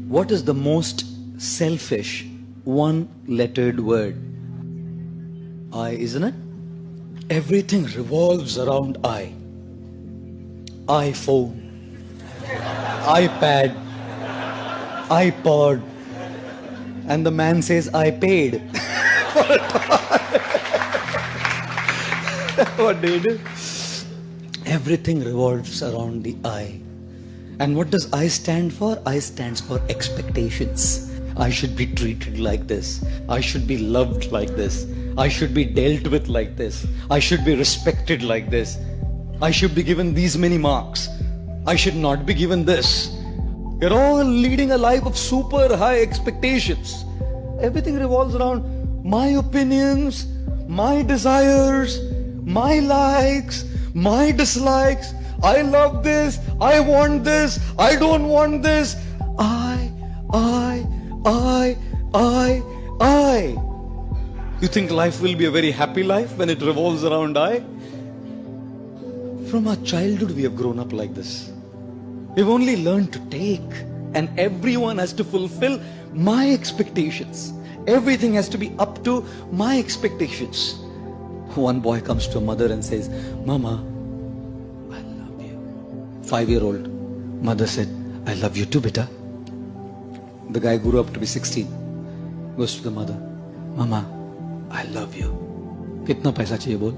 What is the most selfish one-lettered word? I, isn't it? Everything revolves around I. iPhone, iPad, iPod, and the man says, I paid. What do you do? Everything revolves around the I. And what does I stand for? I stands for expectations. I should be treated like this. I should be loved like this. I should be dealt with like this. I should be respected like this. I should be given these many marks. I should not be given this. You're all leading a life of super high expectations. Everything revolves around my opinions, my desires, my likes, my dislikes. I love this, I want this, I don't want this. I. You think life will be a very happy life when it revolves around I? From our childhood we have grown up like this. We've only learned to take, and everyone has to fulfill my expectations. Everything has to be up to my expectations. One boy comes to a mother and says, Mama, 5-year-old. Mother said, I love you too, beta. The guy grew up to be 16. Goes to the mother, Mama, I love you. Kitna paisa chahiye bol?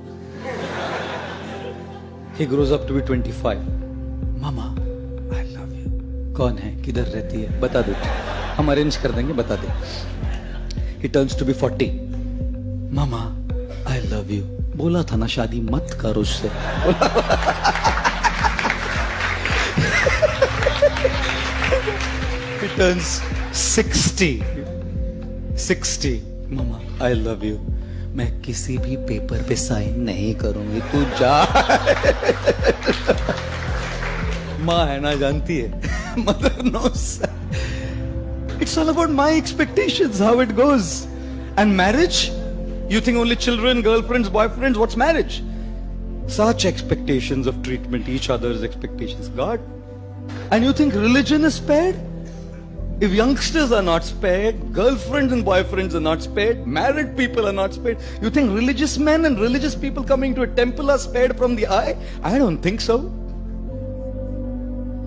He grows up to be 25. Mama, I love you. कौन है? किधर रहती है? बता दो. हम arrange कर देंगे, बता दे. He turns to be 40. Mama, I love you. बोला था ना शादी मत कर उससे. He turns 60. Mama, I love you. मैं किसी भी पेपर पे साइन नहीं करूंगी, तू जा. माँ है ना, जानती है. Mother knows. It's all about my expectations, how it goes. And marriage? You think only children, girlfriends, boyfriends? What's marriage? Such expectations of treatment, each other's expectations. God. And you think religion is spared? If youngsters are not spared, girlfriends and boyfriends are not spared, married people are not spared, you think religious men and religious people coming to a temple are spared from the I? I don't think so.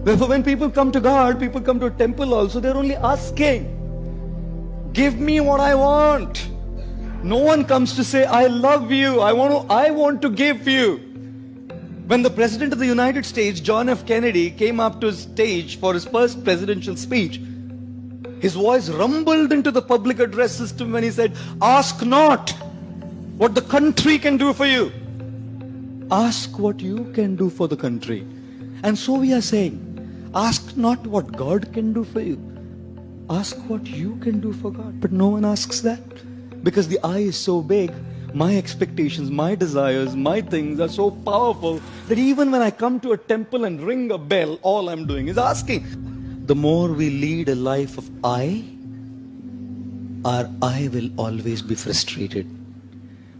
Therefore, when people come to God, people come to a temple also, they're only asking, give me what I want. No one comes to say, I love you, I want to give you. When the President of the United States, John F. Kennedy, came up to his stage for his first presidential speech, his voice rumbled into the public address system when he said, ask not what the country can do for you. Ask what you can do for the country. And so we are saying, ask not what God can do for you. Ask what you can do for God. But no one asks that. Because the I is so big, my expectations, my desires, my things are so powerful that even when I come to a temple and ring a bell, all I'm doing is asking. The more we lead a life of I, our I will always be frustrated.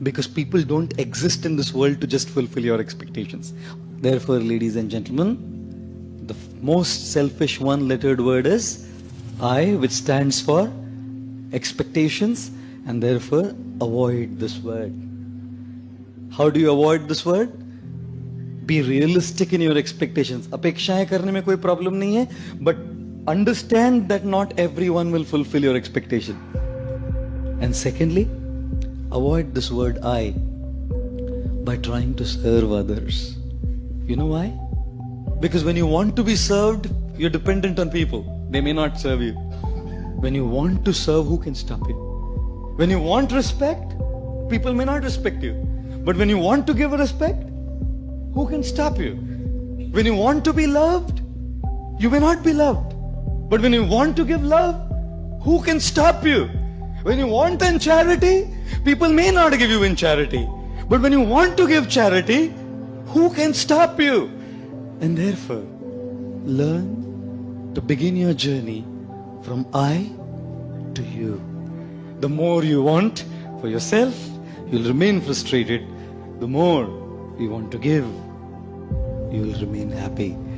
Because people don't exist in this world to just fulfill your expectations. Therefore, ladies and gentlemen, the most selfish one-lettered word is I, which stands for expectations, and therefore avoid this word. How do you avoid this word? Be realistic in your expectations. अपेक्षाएं करने में कोई problem नहीं है, but understand that not everyone will fulfill your expectation. And secondly, avoid this word I by trying to serve others. You know why? Because when you want to be served, you're dependent on people. They may not serve you. When you want to serve, who can stop you? When you want respect, people may not respect you. But when you want to give respect, who can stop you? When you want to be loved, you may not be loved. But when you want to give love, who can stop you? When you want in charity, people may not give you in charity. But when you want to give charity, who can stop you? And therefore, learn to begin your journey from I to you. The more you want for yourself, you'll remain frustrated. The more you want to give, you will remain happy.